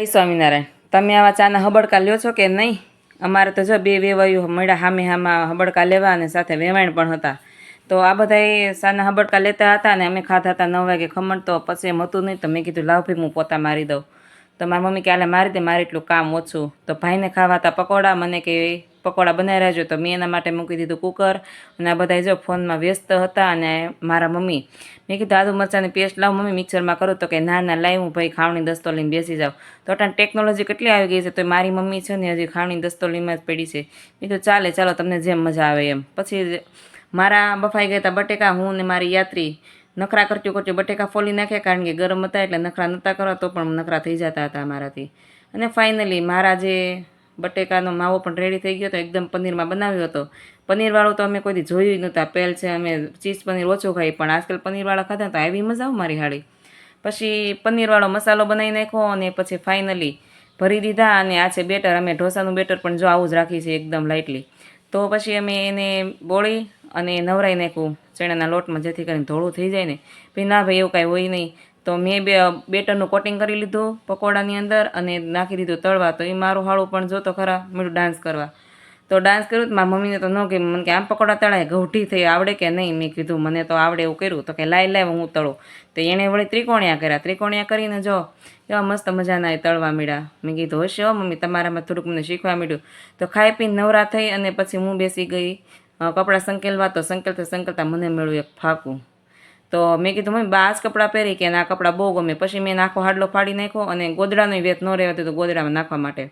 જય સ્વામિનારાયણ। તમે આવા ચાના હબડકા લ્યો છો કે નહીં? અમારે તો જો બે વેવાયું મળ્યા હામે હામાં હબડકા લેવા અને સાથે વેવાણ પણ હતા। તો આ બધાય ચાના હબડકા લેતા હતા ને અમે ખાધા હતા 9 વાગે ખમણ। તો પછી એમ હતું નહીં તો મેં કીધું લાવ ભાઈ હું પોતા મારી દઉં। તો મારી મમ્મી કે આલે મારી દે, મારે એટલું કામ ઓછું। તો ભાઈને ખાવા હતા પકોડા, મને કે પકોડા બનાવી રહેજો। તો મેં એના માટે મૂકી દીધું કુકર અને આ બધા જો ફોનમાં વ્યસ્ત હતા। અને મારા મમ્મી મેં કીધું આદુ મરચાંની પેસ્ટ લાવ મમ્મી મિક્સરમાં કરું। તો કે ના ના લાવ હું ભાઈ ખાવણી દસ્તો લઈને બેસી જાઉં। તો અટાણે ટેકનોલોજી કેટલી આવી ગઈ છે તો મારી મમ્મી છે ને હજી ખાવણી દસ્તોલીમાં જ પડી છે। મેં કીધું ચાલે ચાલો તમને જેમ મજા આવે એમ। પછી મારા બફાઈ ગયા હતા બટેકા, હું ને મારી યાત્રી નખરા કરતું બટેકા ફોલી નાખ્યા, કારણ કે ગરમ હતા એટલે નખરા નહોતા કરવા તો પણ નખરા થઈ જતા હતા મારાથી। અને ફાઇનલી મારા જે બટેકાનો માવો પણ રેડી થઈ ગયો હતો, એકદમ પનીરમાં બનાવ્યો હતો। પનીરવાળું તો અમે કોઈથી જોયું નહોતા, પહેલ છે અમે ચીઝ પનીર ઓછું ખાઈ, પણ આજકાલ પનીરવાળા ખાધા તો આવી મજા આવે મારી હાળી। પછી પનીરવાળો મસાલો બનાવી નાખ્યો અને પછી ફાઇનલી ભરી દીધા। અને આ છે બેટર, અમે ઢોસાનું બેટર પણ જો આવું જ રાખી છે એકદમ લાઇટલી। તો પછી અમે એને બોળી અને નવરાઈ નાખ્યું ચણાના લોટમાં, જેથી કરીને ધોળું થઈ જાય ને। ભાઈ ના ભાઈ એવું કાંઈ હોય નહીં। તો મેં બેટરનું કોટિંગ કરી લીધું પકોડાની અંદર અને નાખી દીધું તળવા। તો એ મારું હાળું પણ જોતો ખરા મેળું ડાન્સ કરવા। તો ડાન્સ કર્યું તો મારા મમ્મીને તો ન ગમ્યું, મને કે આમ પકોડા તળાય ગૌઠી થઈ આવડે કે નહીં? મેં કીધું મને તો આવડે એવું કર્યું। તો કે લાય હું તળું। તો એણે વળી ત્રિકોણિયા કર્યા, ત્રિકોણિયા કરીને જો એવા મસ્ત મજાના તળવા મળ્યા। મેં કીધું હશે હો મમ્મી તમારામાં થોડુંક મને શીખવા મળ્યું। તો ખાઈ પીને નવરા થઈ અને પછી હું બેસી ગઈ કપડાં સંકેલવા। તો સંકેલતા મને મળ્યું એક ફાકું। તો મેં કીધું મમ્મી બા આ જ કપડાં પહેરી કે આ કપડાં બહુ ગમે। પછી મેં આખો હાડલો ફાડી નાખ્યો અને ગોદડાનો વેત ન રહેવા દીધો ગોદડામાં નાખવા માટે।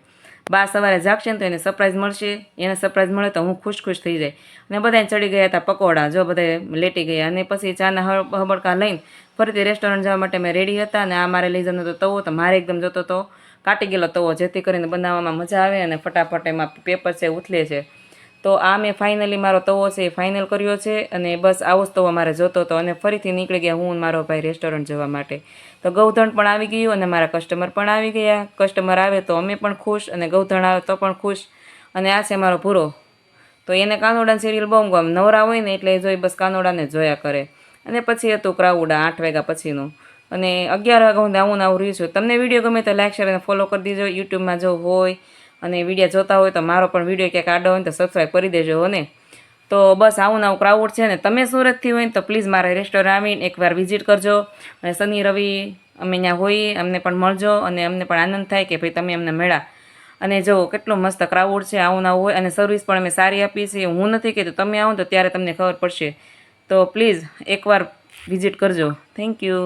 બા સવારે જાગશે ને તો એને સરપ્રાઈઝ મળશે, એને સરપ્રાઈઝ મળે તો હું ખુશ થઈ જાય। અને બધાને ચડી ગયા હતા પકોડા, જો બધા લેટી ગયા। અને પછી ચાના હબડકા લઈને ફરીથી રેસ્ટોરન્ટ જવા માટે મેં રેડી હતા। અને આ મારે લઈ જવાનો હતો તવો, તો મારે એકદમ જતો તો કાટી ગયેલો તવો, જેથી કરીને બનાવવામાં મજા આવે અને ફટાફટ એમાં પેપર છે ઉથલે છે। તો આ મેં ફાઇનલી મારો તવો છે એ ફાઇનલ કર્યો છે અને બસ આવો જ તવો મારે જોતો હતો। અને ફરીથી નીકળી ગયા હું મારો ભાઈ રેસ્ટોરન્ટ જવા માટે। તો ગૌધણ પણ આવી ગયું અને મારા કસ્ટમર પણ આવી ગયા। કસ્ટમર આવે તો અમે પણ ખુશ અને ગૌધણ આવે તો પણ ખુશ। અને આ છે મારો ભૂરો, તો એને કાનોડાની સિરિયલ બહુ ગમે, નવરા હોય ને એટલે જોઈ બસ કાનોડાને જોયા કરે। અને પછી હતું ક્રાઉડા 8 વાગ્યા પછીનું, અને 11 વાગ્યા હું આવું રહ્યું છું। તમને વિડીયો ગમે તો લાઈક શેર અને ફોલો કરી દેજો। યુટ્યુબમાં જો હોય અને વિડીયો જોતા હોય તો મારો પણ વિડીયો ક્યાંક આડો હોય ને તો સબસ્ક્રાઈબ કરી દેજો હો ને। તો બસ આવું ક્રાઉડ છે ને, તમે સુરતથી હોય ને તો પ્લીઝ મારા રેસ્ટોરન્ટ આવીને એકવાર વિઝિટ કરજો। અને શનિ રવિ અમે ત્યાં હોઈએ, અમને પણ મળજો અને અમને પણ આનંદ થાય કે ભાઈ તમે અમને મળ્યા। અને જો કેટલું મસ્ત ક્રાઉડ છે, આવું હોય અને સર્વિસ પણ અમે સારી આપીએ છીએ। હું નથી કહેતો, તમે આવો તો ત્યારે તમને ખબર પડશે। તો પ્લીઝ એકવાર વિઝિટ કરજો। Thank you.